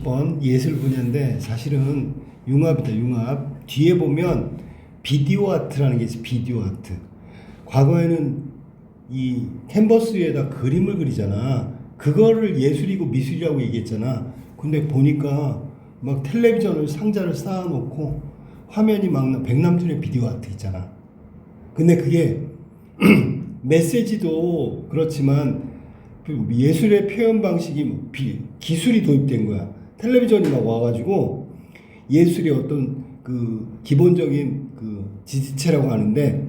20번 예술 분야인데 사실은 융합이다, 융합. 뒤에 보면 비디오 아트라는 게 있어요. 비디오 아트. 과거에는 이 캔버스 위에다 그림을 그리잖아. 그거를 예술이고 미술이라고 얘기했잖아. 근데 보니까 막 텔레비전을 상자를 쌓아놓고 화면이 막 백남준의 비디오 아트 있잖아. 근데 그게 메시지도 그렇지만 그 예술의 표현 방식이 기술이 도입된 거야. 텔레비전이 막 와가지고 예술의 어떤 그 기본적인 그 지지체라고 하는데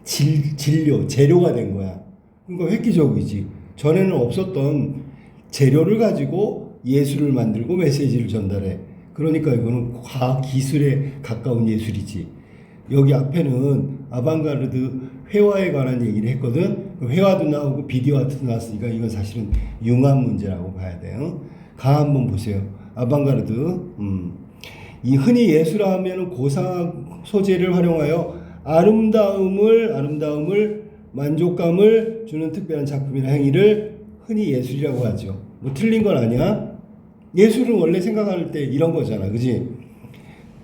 재료가 된 거야. 그러니까 획기적이지. 전에는 없었던 재료를 가지고 예술을 만들고 메시지를 전달해. 그러니까 이거는 과학 기술에 가까운 예술이지. 여기 앞에는 아방가르드 회화에 관한 얘기를 했거든. 회화도 나오고 비디오 아트도 나왔으니까 이건 사실은 융합 문제라고 봐야 돼요. 가 한번 보세요. 아방가르드. 이 흔히 예술화 하면은 고상 소재를 활용하여 아름다움을 만족감을 주는 특별한 작품이나 행위를 흔히 예술이라고 하죠. 뭐 틀린 건 아니야. 예술은 원래 생각할 때 이런 거잖아, 그지?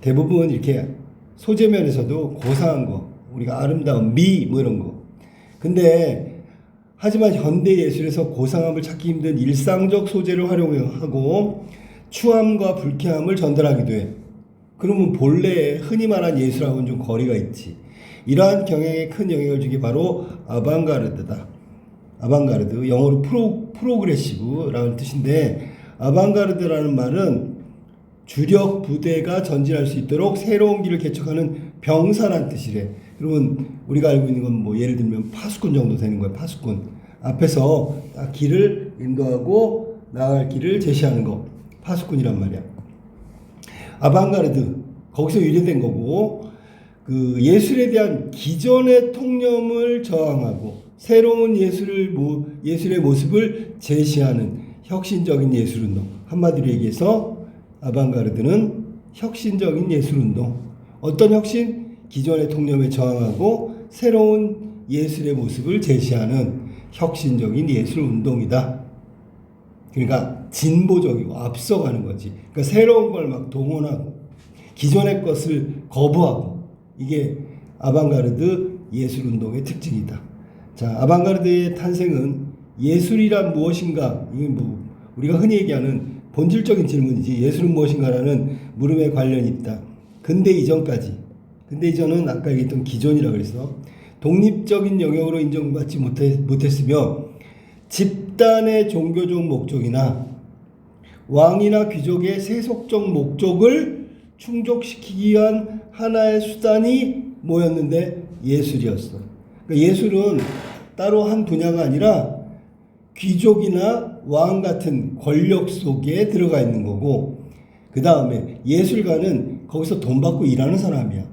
대부분 이렇게 소재면에서도 고상한 거, 우리가 아름다움, 미, 뭐 이런 거. 근데 하지만 현대 예술에서 고상함을 찾기 힘든 일상적 소재를 활용하고 추함과 불쾌함을 전달하기도 해. 그러면 본래 흔히 말한 예술하고는 좀 거리가 있지. 이러한 경향에 큰 영향을 준 게 바로 아방가르드다. 아방가르드, 영어로 프로그레시브라는 뜻인데, 아방가르드라는 말은 주력 부대가 전진할 수 있도록 새로운 길을 개척하는 병사란 뜻이래. 그러면 우리가 알고 있는 건 뭐 예를 들면 파수꾼 정도 되는 거야. 파수꾼. 앞에서 딱 길을 인도하고 나아갈 길을 제시하는 거. 파수꾼이란 말이야. 아방가르드, 거기서 유래된 거고, 그 예술에 대한 기존의 통념을 저항하고 새로운 예술의 모습을 제시하는 혁신적인 예술운동. 한마디로 얘기해서 아방가르드는 혁신적인 예술운동. 어떤 혁신? 기존의 통념에 저항하고 새로운 예술의 모습을 제시하는 혁신적인 예술운동이다. 그러니까 진보적이고 앞서가는 거지. 그러니까 새로운 걸 막 동원하고 기존의 것을 거부하고, 이게 아방가르드 예술운동의 특징이다. 자, 아방가르드의 탄생은 예술이란 무엇인가? 이게 뭐 우리가 흔히 얘기하는 본질적인 질문이지. 예술은 무엇인가라는 물음에 관련이 있다. 근대 이전은 아까 얘기했던 기존이라고 그래서 독립적인 영역으로 인정받지 못했으며 집단의 종교적 목적이나 왕이나 귀족의 세속적 목적을 충족시키기 위한 하나의 수단이 뭐였는데 예술이었어. 그러니까 예술은 따로 한 분야가 아니라 귀족이나 왕 같은 권력 속에 들어가 있는 거고, 그 다음에 예술가는 거기서 돈 받고 일하는 사람이야.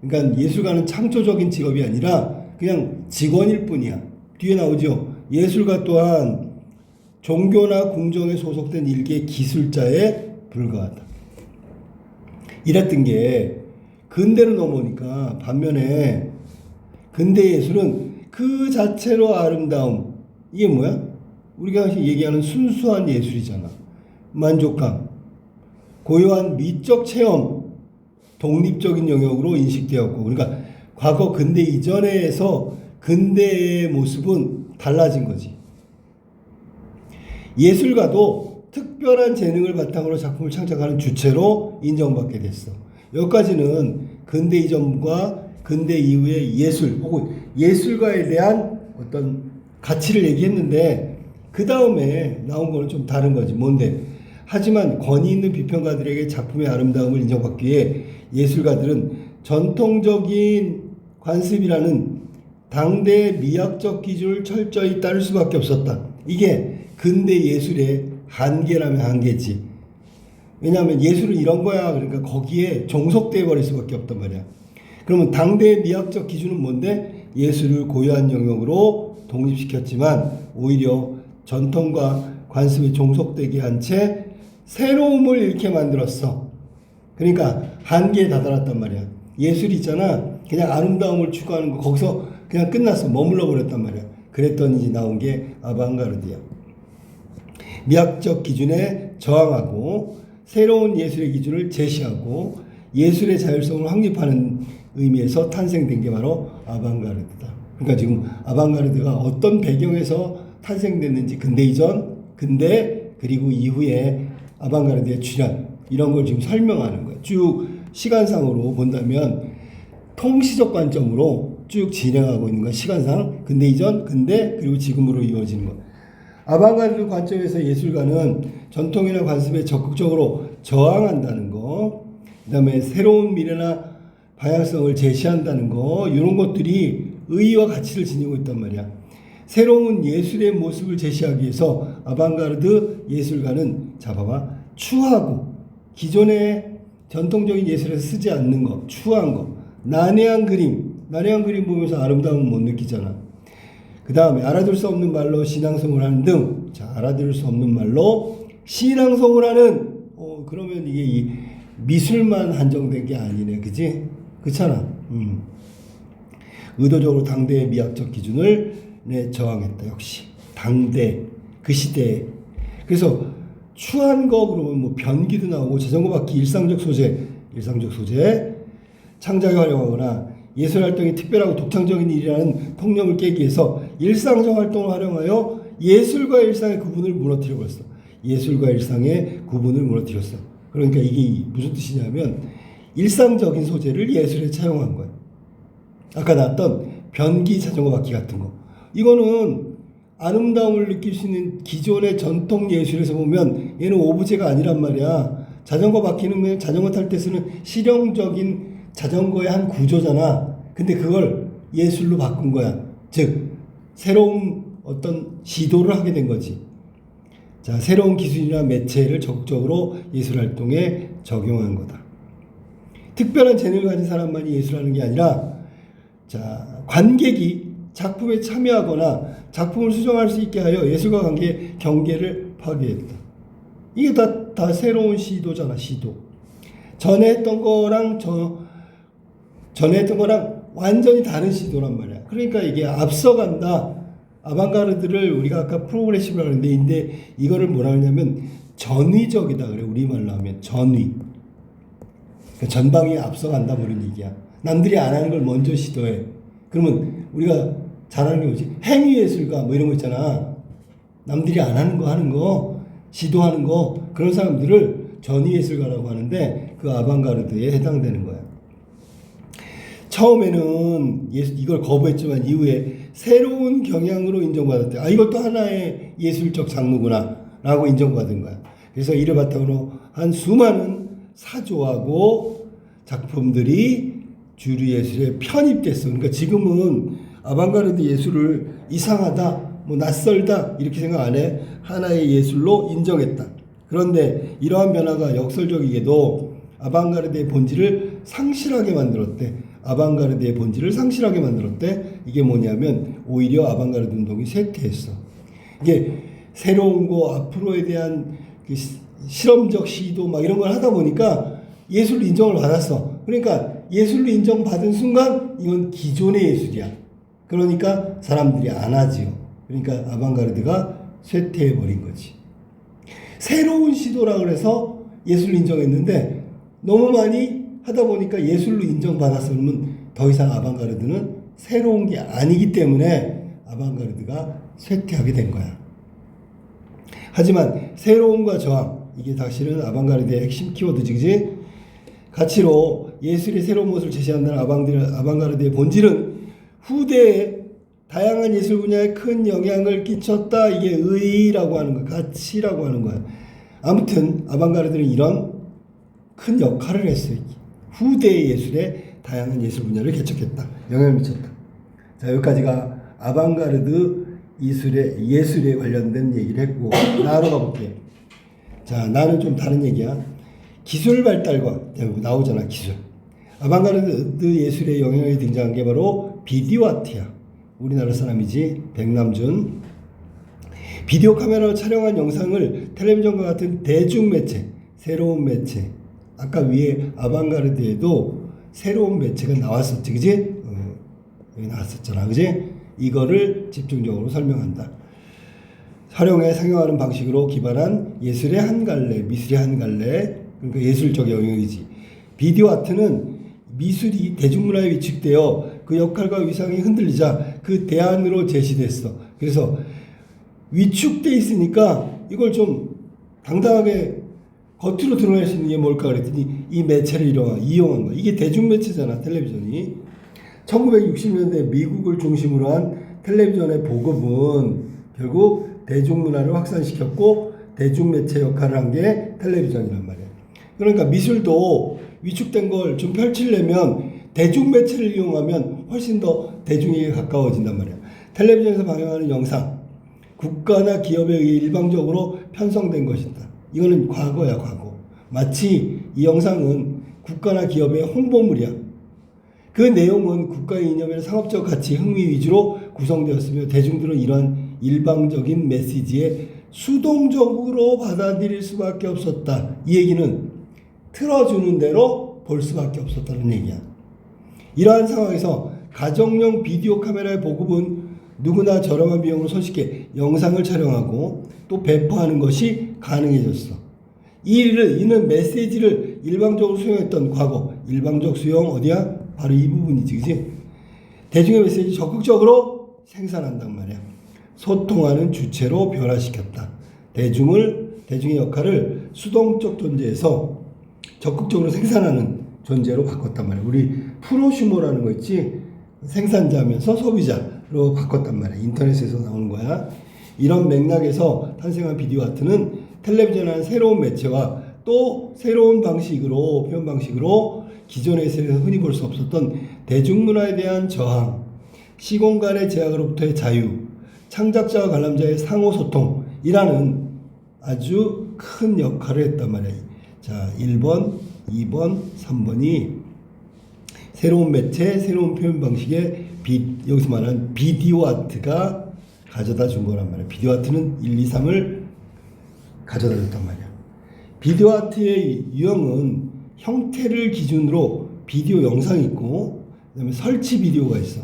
그러니까 예술가는 창조적인 직업이 아니라 그냥 직원일 뿐이야. 뒤에 나오죠. 예술가 또한 종교나 궁정에 소속된 일개 기술자에 불과하다. 이랬던 게 근대로 넘어오니까 반면에 근대 예술은 그 자체로 아름다움, 이게 뭐야? 우리가 얘기하는 순수한 예술이잖아. 만족감, 고요한 미적 체험, 독립적인 영역으로 인식되었고, 그러니까 과거 근대 이전에서 근대의 모습은 달라진 거지. 예술가도 특별한 재능을 바탕으로 작품을 창작하는 주체로 인정받게 됐어. 여기까지는 근대 이전과 근대 이후의 예술 혹은 예술가에 대한 어떤 가치를 얘기했는데, 그 다음에 나온 거는 좀 다른 거지. 뭔데? 하지만 권위 있는 비평가들에게 작품의 아름다움을 인정받기 위해 예술가들은 전통적인 관습이라는 당대 미학적 기준을 철저히 따를 수밖에 없었다. 이게 근대 예술의 한계라면 한계지. 왜냐하면 예술은 이런 거야. 그러니까 거기에 종속돼 버릴 수밖에 없단 말이야. 그러면 당대의 미학적 기준은 뭔데? 예술을 고유한 영역으로 독립시켰지만 오히려 전통과 관습에 종속되게 한 채 새로움을 잃게 만들었어. 그러니까 한계에 다다랐단 말이야. 예술이 있잖아. 그냥 아름다움을 추구하는 거 거기서 그냥 끝났어. 머물러 버렸단 말이야. 그랬더니 나온 게 아방가르드야. 미학적 기준에 저항하고 새로운 예술의 기준을 제시하고 예술의 자율성을 확립하는 의미에서 탄생된 게 바로 아방가르드다. 그러니까 지금 아방가르드가 어떤 배경에서 탄생됐는지 근대 이전, 근대 그리고 이후에 아방가르드의 출현 이런 걸 지금 설명하는 거예요. 쭉 시간상으로 본다면 통시적 관점으로 쭉 진행하고 있는 거예요. 시간상 근대 이전, 근대 그리고 지금으로 이어지는 거. 아방가르드 관점에서 예술가는 전통이나 관습에 적극적으로 저항한다는 거, 그다음에 새로운 미래나 방향성을 제시한다는 거, 이런 것들이 의의와 가치를 지니고 있단 말이야. 새로운 예술의 모습을 제시하기 위해서 아방가르드 예술가는 봐봐, 추하고 기존의 전통적인 예술에서 쓰지 않는 거, 추한 거, 난해한 그림 보면서 아름다움은 못 느끼잖아. 그 다음에 알아들 수 없는 말로 신앙송을 하는 등, 알아들을 수 없는 말로 신앙송을 하는, 그러면 이게 이 미술만 한정된 게 아니네, 그지? 그렇잖아. 의도적으로 당대의 미학적 기준을 저항했다. 역시 당대 그 시대에. 그래서 추한 거 그러면 뭐 변기도 나오고 자전거 바퀴 일상적 소재 창작에 활용하거나 예술 활동이 특별하고 독창적인 일이라는 통념을 깨기 위해서 일상적 활동을 활용하여 예술과 일상의 구분을 무너뜨려 버렸어. 예술과 일상의 구분을 무너뜨렸어. 그러니까 이게 무슨 뜻이냐면 일상적인 소재를 예술에 차용한 거야. 아까 나왔던 변기 자전거 바퀴 같은 거. 이거는 아름다움을 느낄 수 있는 기존의 전통 예술에서 보면 얘는 오브제가 아니란 말이야. 자전거 바퀴는 그냥 자전거 탈 때 쓰는 실용적인 자전거의 한 구조잖아. 근데 그걸 예술로 바꾼 거야. 즉 새로운 어떤 시도를 하게 된 거지. 자, 새로운 기술이나 매체를 적극적으로 예술 활동에 적용한 거다. 특별한 재능을 가진 사람만이 예술하는 게 아니라 관객이 작품에 참여하거나 작품을 수정할 수 있게 하여 예술과 관계의 경계를 파괴했다. 이게 다 새로운 시도잖아, 시도. 전에 했던 거랑 완전히 다른 시도란 말이야. 그러니까 이게 앞서간다. 아방가르드를 우리가 아까 프로그레시브라고 했는데 이거를 뭐라 하냐면 전위적이다 그래. 우리말로 하면 전위. 그러니까 전방위 앞서간다 뭐 이런 얘기야. 남들이 안 하는 걸 먼저 시도해. 그러면 우리가 잘하는 게 뭐지? 행위예술가 뭐 이런 거 있잖아. 남들이 안 하는 거 하는 거, 시도하는 거, 그런 사람들을 전위예술가라고 하는데 그 아방가르드에 해당되는 거야. 처음에는 이걸 거부했지만 이후에 새로운 경향으로 인정받았대. 이것도 하나의 예술적 장르구나 라고 인정받은 거야. 그래서 이를 바탕으로 한 수많은 사조하고 작품들이 주류 예술에 편입됐어. 그러니까 지금은 아방가르드 예술을 이상하다, 뭐 낯설다 이렇게 생각 안 해. 하나의 예술로 인정했다. 그런데 이러한 변화가 역설적이게도 아방가르드의 본질을 상실하게 만들었대. 이게 뭐냐면 오히려 아방가르드 운동이 쇠퇴했어. 이게 새로운 거 앞으로에 대한 그 실험적 시도 막 이런 걸 하다 보니까 예술로 인정을 받았어. 그러니까 예술로 인정받은 순간 이건 기존의 예술이야. 그러니까 사람들이 안 하지요. 그러니까 아방가르드가 쇠퇴해버린 거지. 새로운 시도라 그래서 예술로 인정했는데 너무 많이 하다 보니까 예술로 인정받았어. 그러면 더 이상 아방가르드는 새로운 게 아니기 때문에 아방가르드가 쇠퇴하게 된 거야. 하지만 새로움과 저항, 이게 사실은 아방가르드의 핵심 키워드지, 그지? 가치로 예술의 새로운 모습을 제시한다는 아방가르드의 본질은 후대에 다양한 예술 분야에 큰 영향을 끼쳤다. 이게 의의라고 하는 거야. 가치라고 하는 거야. 아무튼 아방가르드는 이런 큰 역할을 했어요. 후대의 예술에 다양한 예술 분야를 개척했다. 영향을 미쳤다. 자, 여기까지가 아방가르드 예술에 관련된 얘기를 했고, 나로 가볼게. 자, 나는 좀 다른 얘기야. 기술 발달과 나오잖아, 기술. 아방가르드 예술의 영향이 등장한 게 바로 비디오 아트야. 우리나라 사람이지, 백남준. 비디오 카메라로 촬영한 영상을 텔레비전과 같은 대중 매체, 새로운 매체. 아까 위에 아방가르드에도 새로운 매체가 나왔었지, 그지? 여기 나왔었잖아, 그지? 이거를 집중적으로 설명한다. 활용해 상영하는 방식으로 기반한 예술의 한 갈래, 미술의 한 갈래, 그러니까 예술적 영역이지. 비디오 아트는 미술이 대중문화에 위축되어 그 역할과 위상이 흔들리자 그 대안으로 제시됐어. 그래서 위축돼 있으니까 이걸 좀 당당하게 겉으로 드러낼 수 있는 게 뭘까 그랬더니 이 매체를 이용한 거야. 이게 대중매체잖아, 텔레비전이. 1960년대 미국을 중심으로 한 텔레비전의 보급은 결국 대중문화를 확산시켰고 대중매체 역할을 한 게 텔레비전이란 말이야. 그러니까 미술도 위축된 걸 좀 펼치려면 대중매체를 이용하면 훨씬 더 대중에게 가까워진단 말이야. 텔레비전에서 방영하는 영상, 국가나 기업에 의해 일방적으로 편성된 것이다. 이거는 과거야, 과거. 마치 이 영상은 국가나 기업의 홍보물이야. 그 내용은 국가의 이념이나 상업적 가치, 흥미 위주로 구성되었으며 대중들은 이러한 일방적인 메시지에 수동적으로 받아들일 수밖에 없었다. 이 얘기는 틀어주는 대로 볼 수밖에 없었다는 얘기야. 이러한 상황에서 가정용 비디오 카메라의 보급은 누구나 저렴한 비용으로 손쉽게 영상을 촬영하고 또 배포하는 것이 가능해졌어. 이는 메시지를 일방적으로 수용했던 과거, 일방적 수용 어디야? 바로 이 부분이지, 그치? 대중의 메시지 적극적으로 생산한단 말이야. 소통하는 주체로 변화시켰다. 대중의 역할을 수동적 존재에서 적극적으로 생산하는 존재로 바꿨단 말이야. 우리 프로슈머라는 거 있지? 생산자면서 소비자로 바꿨단 말이야. 인터넷에서 나오는 거야. 이런 맥락에서 탄생한 비디오 아트는 텔레비전이라는 새로운 매체와 또 새로운 방식으로, 표현 방식으로 기존의 세계에서 흔히 볼 수 없었던 대중문화에 대한 저항, 시공간의 제약으로부터의 자유, 창작자와 관람자의 상호소통이라는 아주 큰 역할을 했단 말이야. 자, 1번, 2번, 3번이 새로운 매체, 새로운 표현 방식의 여기서 말하는 비디오 아트가 가져다 준 거란 말이야. 비디오 아트는 1, 2, 3을 가져다 줬단 말이야. 비디오 아트의 유형은 형태를 기준으로 비디오 영상이 있고 그다음에 설치 비디오가 있어.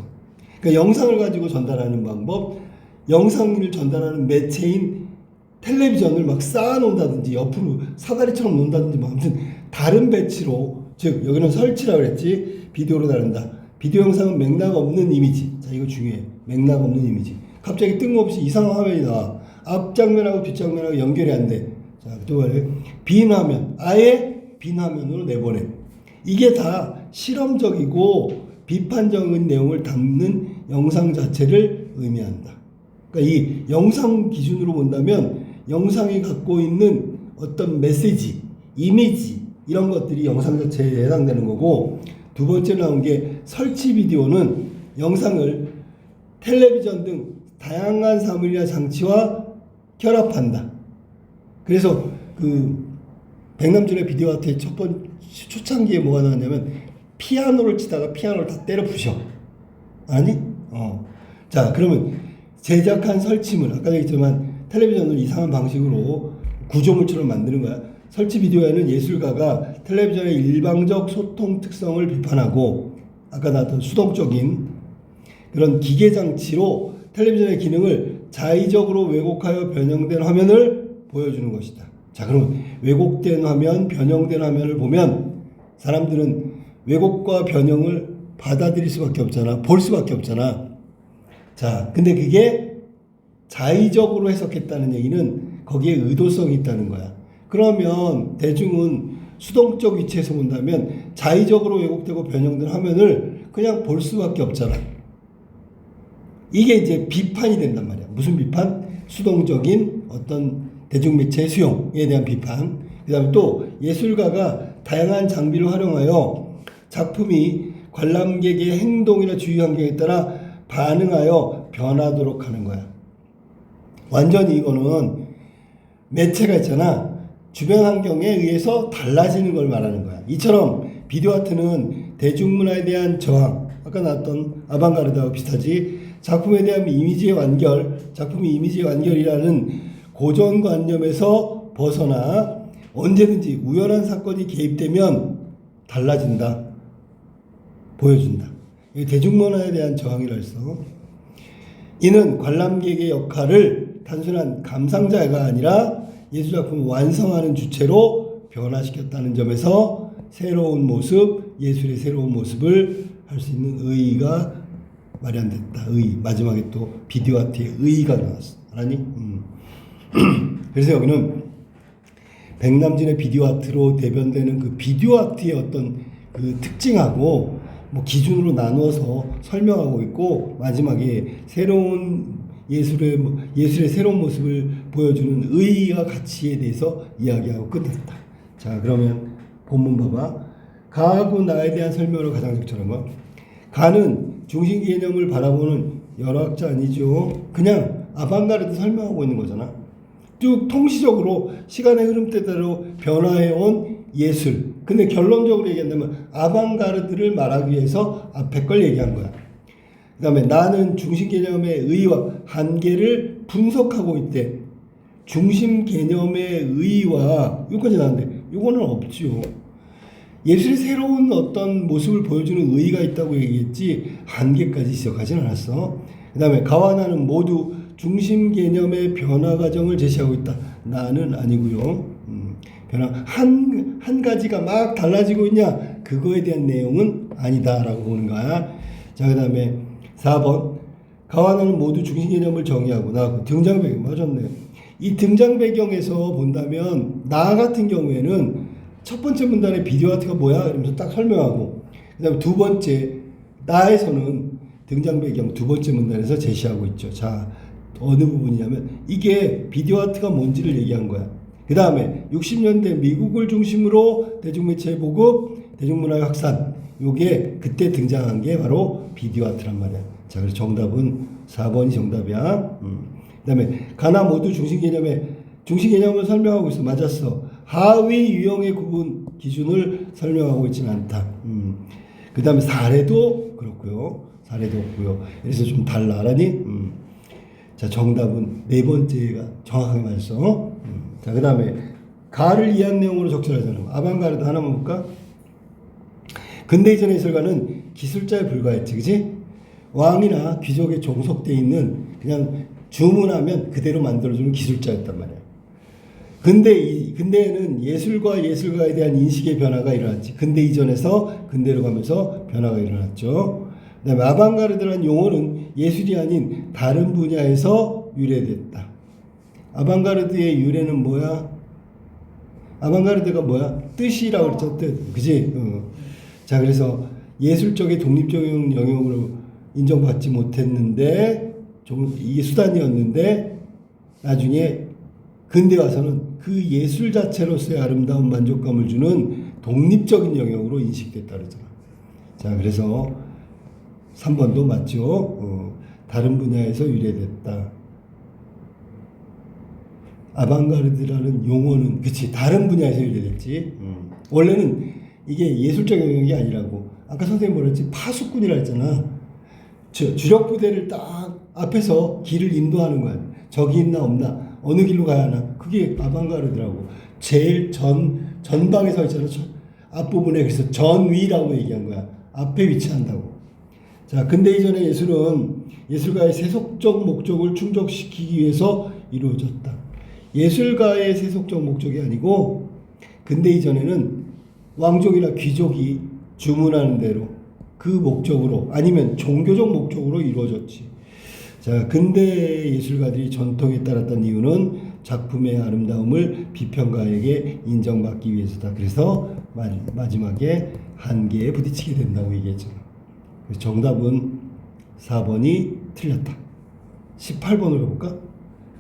그러니까 영상을 가지고 전달하는 방법, 영상을 전달하는 매체인 텔레비전을 막 쌓아놓는다든지 옆으로 사다리처럼 놓는다든지 막 아무튼 다른 배치로, 즉 여기는 설치라고 그랬지, 비디오로 다룬다. 비디오 영상은 맥락 없는 이미지. 자, 이거 중요해. 맥락 없는 이미지. 갑자기 뜬금없이 이상한 화면이 나와. 앞장면하고 뒷장면하고 연결이 안 돼. 자, 또 빈 화면, 아예 빈 화면으로 내보내. 이게 다 실험적이고 비판적인 내용을 담는 영상 자체를 의미한다. 그러니까 이 영상 기준으로 본다면 영상이 갖고 있는 어떤 메시지, 이미지 이런 것들이 영상 자체에 해당되는 거고, 두 번째 나온 게 설치 비디오는 영상을 텔레비전 등 다양한 사물이나 장치와 결합한다. 그래서 그 백남준의 비디오 아트의 첫 번째 초창기에 뭐가 나왔냐면 피아노를 치다가 피아노를 다 때려 부셔. 아니? 자, 그러면 제작한 설치물, 아까 얘기했지만 텔레비전을 이상한 방식으로 구조물처럼 만드는 거야. 설치 비디오에는 예술가가 텔레비전의 일방적 소통 특성을 비판하고, 아까 나왔던 수동적인 그런 기계 장치로 텔레비전의 기능을 자의적으로 왜곡하여 변형된 화면을 보여주는 것이다. 자, 그럼 왜곡된 화면, 변형된 화면을 보면 사람들은 왜곡과 변형을 받아들일 수밖에 없잖아. 볼 수밖에 없잖아. 자, 근데 그게 자의적으로 해석했다는 얘기는 거기에 의도성이 있다는 거야. 그러면 대중은 수동적 위치에서 본다면 자의적으로 왜곡되고 변형된 화면을 그냥 볼 수밖에 없잖아. 이게 이제 비판이 된단 말이야. 무슨 비판? 수동적인 어떤 대중매체의 수용에 대한 비판. 그 다음에 또 예술가가 다양한 장비를 활용하여 작품이 관람객의 행동이나 주위 환경에 따라 반응하여 변하도록 하는 거야. 완전히 이거는 매체가 있잖아. 주변 환경에 의해서 달라지는 걸 말하는 거야. 이처럼 비디오 아트는 대중문화에 대한 저항, 아까 나왔던 아방가르드하고 비슷하지. 작품에 대한 이미지의 완결, 작품이 이미지의 완결이라는 고정관념에서 벗어나 언제든지 우연한 사건이 개입되면 달라진다. 보여준다. 대중문화에 대한 저항이라 했어. 이는 관람객의 역할을 단순한 감상자가 아니라 예술작품을 완성하는 주체로 변화시켰다는 점에서 새로운 모습, 예술의 새로운 모습을 할 수 있는 의의가 마련됐다. 의의. 마지막에 또 비디오 아트의 의의가 나왔어. 알았니? 그래서 여기는 백남진의 비디오 아트로 대변되는 그 비디오 아트의 어떤 그 특징하고 뭐 기준으로 나누어서 설명하고 있고, 마지막에 새로운 예술의 새로운 모습을 보여주는 의의와 가치에 대해서 이야기하고 끝냈다. 자, 그러면 본문 봐봐. 가하고 나에 대한 설명으로 가장 적절한 거. 가는 중심 개념을 바라보는 열학자 아니죠. 그냥 아방가르드 설명하고 있는 거잖아. 쭉 통시적으로 시간의 흐름대로 변화해온 예술. 근데 결론적으로 얘기한다면 아방가르드를 말하기 위해서 앞에 걸 얘기한 거야. 그 다음에 나는 중심 개념의 의의와 한계를 분석하고 있대. 중심 개념의 의의와 여기까지 나왔는데 이거는 없지요. 예술의 새로운 어떤 모습을 보여주는 의의가 있다고 얘기했지 한계까지 지적하지는 않았어. 그 다음에 가와 나는 모두 중심 개념의 변화 과정을 제시하고 있다. 나는 아니고요. 변화 한 가지가 막 달라지고 있냐? 그거에 대한 내용은 아니다라고 보는 거야. 자, 그 다음에 4번. 가와 나는 모두 중심 개념을 정의하고 나하고 등장 배경 맞았네. 이 등장 배경에서 본다면 나 같은 경우에는 첫 번째 문단의 비디오 아트가 뭐야? 이러면서 딱 설명하고, 그 다음에 두 번째 나에서는 등장 배경 두 번째 문단에서 제시하고 있죠. 자, 어느 부분이냐면 이게 비디오 아트가 뭔지를 얘기한 거야. 그 다음에 60년대 미국을 중심으로 대중매체 보급, 대중문화의 확산, 요게 그때 등장한 게 바로 비디오 아트란 말이야. 자, 그래서 정답은 4번이 정답이야. 그 다음에 가나 모두 중심 개념을 설명하고 있어. 맞았어. 하위 유형의 구분 기준을 설명하고 있지는 않다. 그 다음에 사례도 그렇고요. 사례도 없고요. 그래서 좀 달라. 알았니? 자, 정답은 네 번째가 정확하게 맞았어. 자, 그 다음에 가를 이해한 내용으로 적절하잖아. 아방가르드 하나만 볼까? 근대 이전의 예술가는 기술자에 불과했지, 그지? 왕이나 귀족에 종속돼 있는 그냥 주문하면 그대로 만들어주는 기술자였단 말이야. 근대에는 예술과 예술가에 대한 인식의 변화가 일어났지. 근대 이전에서 근대로 가면서 변화가 일어났죠. 그 다음에 아방가르드라는 용어는 예술이 아닌 다른 분야에서 유래됐다. 아방가르드의 유래는 뭐야? 아방가르드가 뭐야? 뜻이라고 그랬죠, 뜻. 그지? 자, 그래서 예술적인 독립적인 영역으로 인정받지 못했는데, 이게 수단이었는데, 나중에 근대 와서는 그 예술 자체로서의 아름다운 만족감을 주는 독립적인 영역으로 인식됐다 그러잖아. 자, 그래서 3번도 맞죠. 다른 분야에서 유래됐다. 아방가르드라는 용어는 그치 다른 분야에서 유래됐지. 원래는 이게 예술적 영역이 아니라고. 아까 선생님 뭐라 했지? 파수꾼이라 했잖아. 주력 부대를 딱 앞에서 길을 인도하는 거야. 적이 있나 없나, 어느 길로 가야 하나. 그게 아방가르드라고. 제일 전방에 서 있잖아. 앞부분에. 그래서 전위라고 얘기한 거야. 앞에 위치한다고. 자, 근대 이전의 예술은 예술가의 세속적 목적을 충족시키기 위해서 이루어졌다. 예술가의 세속적 목적이 아니고 근대 이전에는 왕족이나 귀족이 주문하는 대로 그 목적으로 아니면 종교적 목적으로 이루어졌지. 자, 근대 예술가들이 전통에 따랐던 이유는 작품의 아름다움을 비평가에게 인정받기 위해서다. 그래서 마지막에 한계에 부딪히게 된다고 얘기했잖아. 그래서 정답은 4번이 틀렸다. 18번으로 볼까?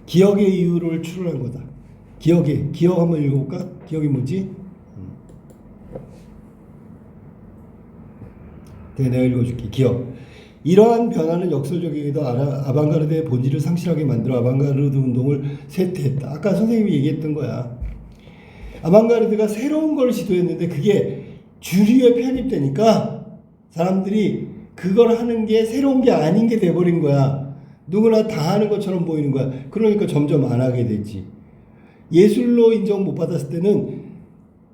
기억의 이유를 추론한 거다. 기억 한번 읽어볼까? 기억이 뭐지? 네, 내가 읽어줄게. 기억. 이러한 변화는 역설적이기도 아방가르드의 본질을 상실하게 만들어 아방가르드 운동을 쇠퇴했다. 아까 선생님이 얘기했던 거야. 아방가르드가 새로운 걸 시도했는데 그게 주류에 편입되니까 사람들이 그걸 하는 게 새로운 게 아닌 게 돼버린 거야. 누구나 다 하는 것처럼 보이는 거야. 그러니까 점점 안 하게 됐지. 예술로 인정 못 받았을 때는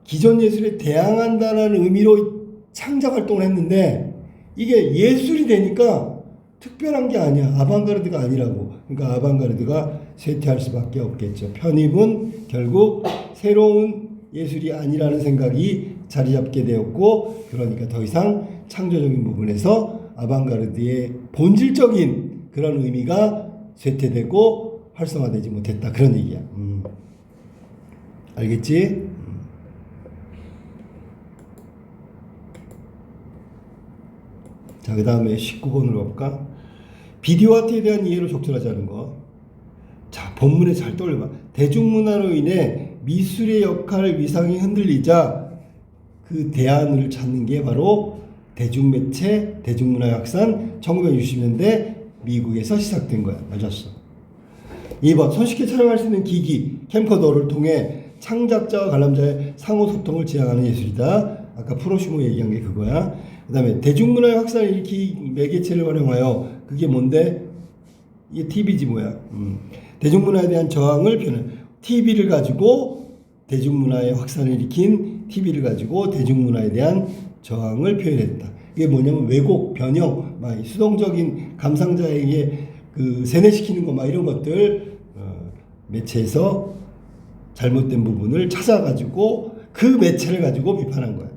기존 예술에 대항한다는 의미로 창작 활동을 했는데 이게 예술이 되니까 특별한 게 아니야. 아방가르드가 아니라고. 그러니까 아방가르드가 쇠퇴할 수밖에 없겠죠. 편입은 결국 새로운 예술이 아니라는 생각이 자리 잡게 되었고, 그러니까 더 이상 창조적인 부분에서 아방가르드의 본질적인 그런 의미가 쇠퇴되고 활성화되지 못했다, 그런 얘기야. 알겠지? 자, 그 다음에 19번으로 볼까? 비디오 아트에 대한 이해로 적절하지 않은 거. 자, 본문에 잘 떠올려봐. 대중문화로 인해 미술의 역할 위상이 흔들리자 그 대안을 찾는 게 바로 대중매체, 대중문화 확산, 1960년대 미국에서 시작된 거야. 맞았어. 2번, 손쉽게 촬영할 수 있는 기기, 캠코더를 통해 창작자와 관람자의 상호소통을 지향하는 예술이다. 아까 프로슈모 얘기한 게 그거야. 그 다음에 대중문화의 확산을 일으키는 매개체를 활용하여, 그게 뭔데? 이게 TV지 뭐야. 대중문화에 대한 저항을 표현. TV를 가지고 대중문화의 확산을 일으킨 TV를 가지고 대중문화에 대한 저항을 표현했다. 이게 뭐냐면 왜곡, 변형, 막 수동적인 감상자에게 그 세뇌시키는 거 막 이런 것들 매체에서 잘못된 부분을 찾아가지고 그 매체를 가지고 비판한 거야.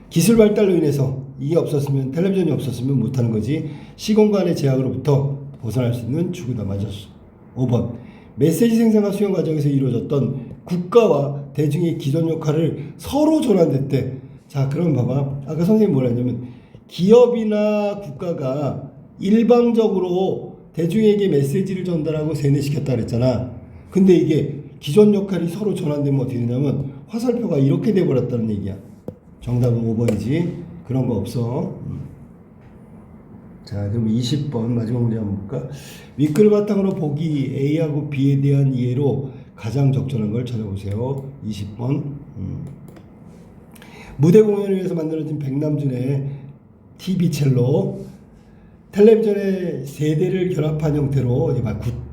기술 발달로 인해서 이게 없었으면, 텔레비전이 없었으면 못하는 거지. 시공간의 제약으로부터 벗어날 수 있는 추구다. 맞았어. 5번, 메시지 생산과 수용 과정에서 이루어졌던 국가와 대중의 기존 역할을 서로 전환됐대. 자, 그럼 봐봐. 아까 선생님이 뭐라 했냐면 기업이나 국가가 일방적으로 대중에게 메시지를 전달하고 세뇌시켰다 그랬잖아. 근데 이게 기존 역할이 서로 전환되면 어떻게 되냐면 화살표가 이렇게 돼버렸다는 얘기야. 정답은 5번이지. 그런 거 없어. 자, 그럼 20번 마지막 문제 한번 볼까? 윗글 바탕으로 보기 A하고 B에 대한 이해로 가장 적절한 걸 찾아보세요. 20번. 무대 공연을 위해서 만들어진 백남준의 TV 첼로. 텔레비전의 세대를 결합한 형태로,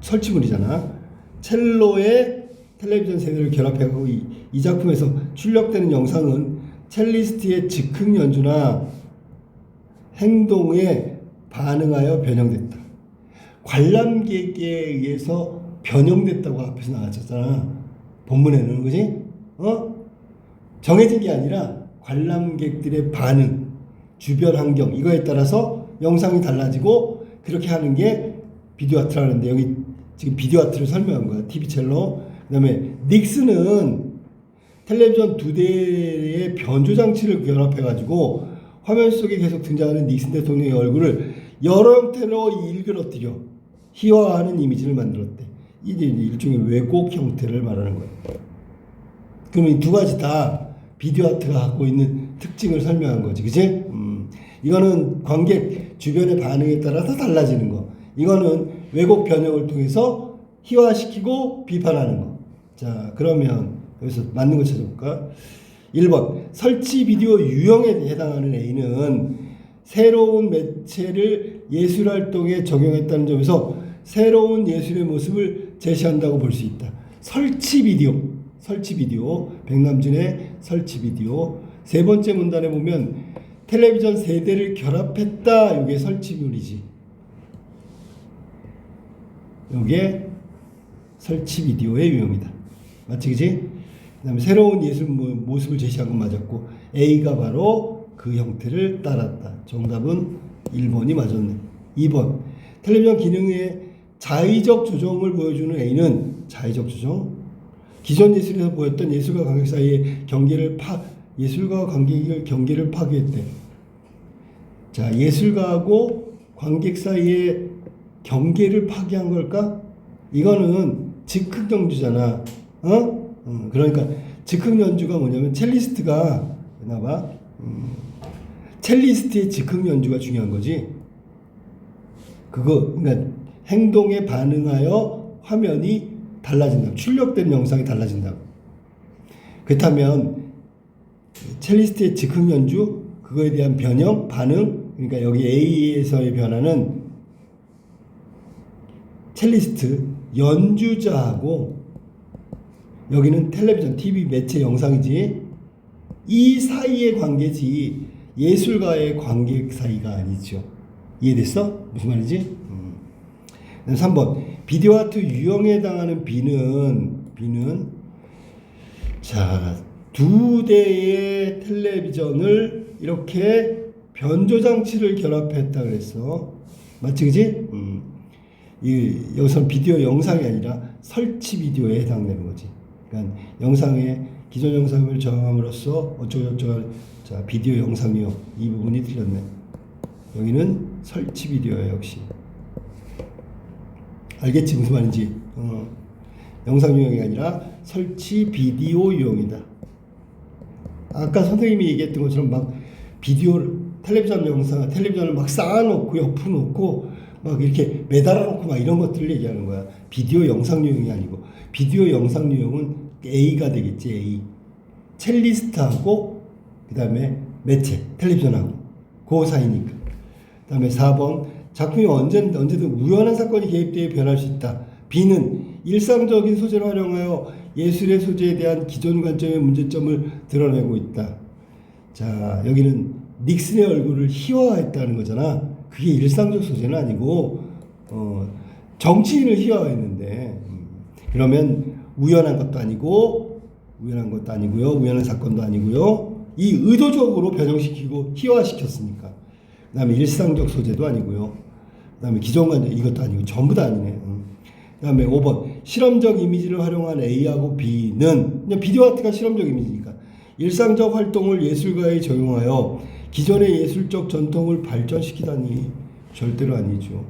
설치물이잖아. 첼로에 텔레비전 세대를 결합하고 이 작품에서 출력되는 영상은 첼리스트의 즉흥 연주나 행동에 반응하여 변형됐다. 관람객에 의해서 변형됐다고 앞에서 나왔잖아. 본문에는, 그지? 정해진 게 아니라 관람객들의 반응, 주변 환경, 이거에 따라서 영상이 달라지고 그렇게 하는 게 비디오 아트라는데, 여기 지금 비디오 아트를 설명한 거야. TV 첼로. 그 다음에 닉스는 텔레비전 2대의 변조 장치를 결합해가지고 화면 속에 계속 등장하는 닉슨 대통령의 얼굴을 여러 형태로 일그러뜨려 희화화하는 이미지를 만들었대. 이게 일종의 왜곡 형태를 말하는 거야. 그럼 이 두 가지 다 비디오 아트가 갖고 있는 특징을 설명한 거지, 그치? 이거는 관객 주변의 반응에 따라 다 달라지는 거. 이거는 왜곡 변형을 통해서 희화시키고 비판하는 거. 자, 그러면 여기서 맞는 거 찾아볼까? 1번, 설치 비디오 유형에 해당하는 A는 새로운 매체를 예술활동에 적용했다는 점에서 새로운 예술의 모습을 제시한다고 볼 수 있다. 설치 비디오, 백남준의 설치 비디오. 세 번째 문단에 보면 텔레비전 세대를 결합했다. 이게 설치물이지. 이게 설치 비디오의 유형이다. 맞지, 그지? 그 다음에 새로운 예술 모습을 제시한 건 맞았고, A가 바로 그 형태를 따랐다. 정답은 1번이 맞았네. 2번, 텔레비전 기능의 자의적 조정을 보여주는 A는 자의적 조정. 기존 예술에서 보였던 예술과 관객 사이의 예술과 관객의 경계를 파괴했대. 자, 예술가하고 관객 사이의 경계를 파괴한 걸까? 이거는 즉흥 연주잖아. 그러니까 즉흥 연주가 뭐냐면 첼리스트가 나봐. 첼리스트의 즉흥 연주가 중요한 거지. 그러니까 행동에 반응하여 화면이 달라진다. 출력된 영상이 달라진다고. 그렇다면 첼리스트의 즉흥 연주, 그거에 대한 변형, 반응, 그러니까 여기 A에서의 변화는 첼리스트, 연주자하고 여기는 텔레비전, TV 매체 영상이지, 이 사이의 관계지 예술가의 관객 사이가 아니죠. 이해됐어? 무슨 말이지? 3번 비디오 아트 유형에 해당하는 B는 자, 2대의 텔레비전을 이렇게 변조 장치를 결합했다 그랬어. 맞지, 그지? 여기서는 비디오 영상이 아니라 설치 비디오에 해당되는 거지. 그러니까 영상에 기존 영상을 저장함으로써 어쩌고저쩌고. 자, 비디오 영상이요. 이 부분이 틀렸네. 여기는 설치 비디오야 역시. 알겠지 무슨 말인지. 영상 유형이 아니라 설치 비디오 유형이다. 아까 선생님이 얘기했던 것처럼 막 비디오를 텔레비전을 막 쌓아놓고 옆으로 놓고 막 이렇게 매달아놓고 막 이런 것들을 얘기하는 거야. 비디오 영상 유형이 아니고 비디오 영상 유형은 A가 되겠지. A. 첼리스트하고 그 다음에 매체 텔레비전하고 그 사이니까. 그 다음에 4번 작품이 언제든 우연한 사건이 개입되어 변할 수 있다. B는 일상적인 소재를 활용하여 예술의 소재에 대한 기존 관점의 문제점을 드러내고 있다. 자, 여기는 닉슨의 얼굴을 희화화했다는 거잖아. 그게 일상적 소재는 아니고 정치인을 희화화했는데 그러면 우연한 것도 아니고요. 우연한 사건도 아니고요. 이 의도적으로 변형시키고 희화화시켰으니까. 그 다음에 일상적 소재도 아니고요. 그 다음에 기존 관점 이것도 아니고 전부 다 아니네. 그 다음에 5번 실험적 이미지를 활용한 A하고 B는 그냥 비디오 아트가 실험적 이미지니까 일상적 활동을 예술가에 적용하여 기존의 예술적 전통을 발전시키다니 절대로 아니죠.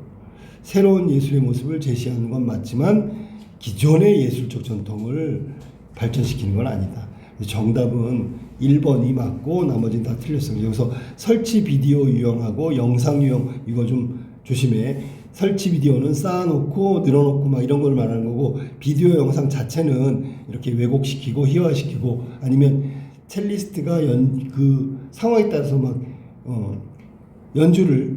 새로운 예술의 모습을 제시하는 건 맞지만 기존의 예술적 전통을 발전시키는 건 아니다. 정답은 1번이 맞고 나머지는 다 틀렸어요. 여기서 설치 비디오 유형하고 영상 유형 이거 좀 조심해. 설치 비디오는 쌓아놓고 늘어놓고 막 이런 걸 말하는 거고 비디오 영상 자체는 이렇게 왜곡시키고 희화시키고 아니면 첼리스트가 그 상황에 따라서 막 연주를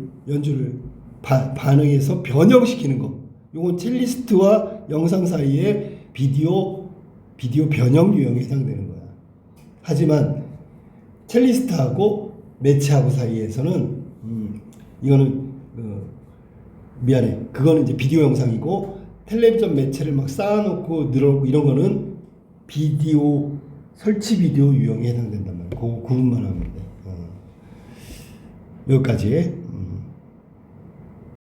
반응해서 변형시키는 거. 요건 첼리스트와 영상 사이에 비디오 변형 유형에 해당되는 거야. 하지만 첼리스트하고 매체하고 사이에서는 이거는 미안해. 그거는 이제 비디오 영상이고 텔레비전 매체를 막 쌓아놓고 늘어놓고 이런 거는 비디오 설치 비디오 유형에 해당된단 말이야. 그 구분만 하면 돼. 여기까지.